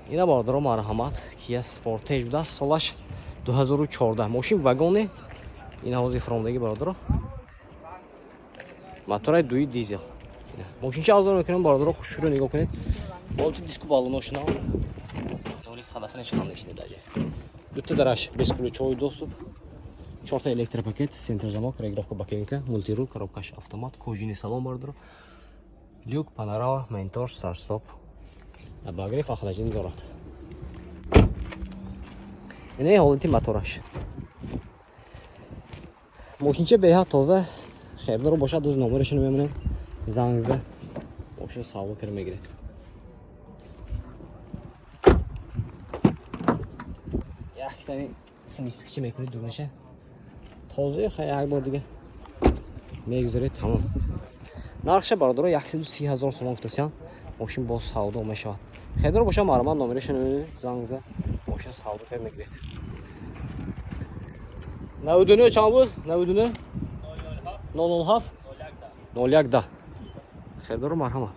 اینا باردارو مرحمت کیا سپورتیج بوده سالش 2014 ماشین واگونه این حوزه فرامدگی باردارو موتور دوی دیزل ماشین چه آزار میکنم باردارو خوش رو نگاه کنید بالا تو دیسکو بالوناش نه ولی صدفه نشکن نشینه داجه دو تا درش безключовый доступ 4 электропакет центр замок регулировка бакенка мультируль коробкаш автомат кожаный салон باردارو люк панорама ментор старт стоп обогрев охлаждение дорад اینه حالتی موتورش ماشینچه بهت تازه خیلی رو باشه دوز نمرشون میمونه زنگ زده ماشین سوار کرد میگیره یک تانی فونیسک چی میکنید دونشه تازه خیلی یک بار دیگه میگذاره تمام نرخش برادر 130,000 سوم گفتن ماشین با سودا میشه خیلی رو باشه مرمت نمرشون میمونه زنگ زده ماشین سوار کرد میگیره 99 چند بود 99 007 01 خیلی رو مرحمت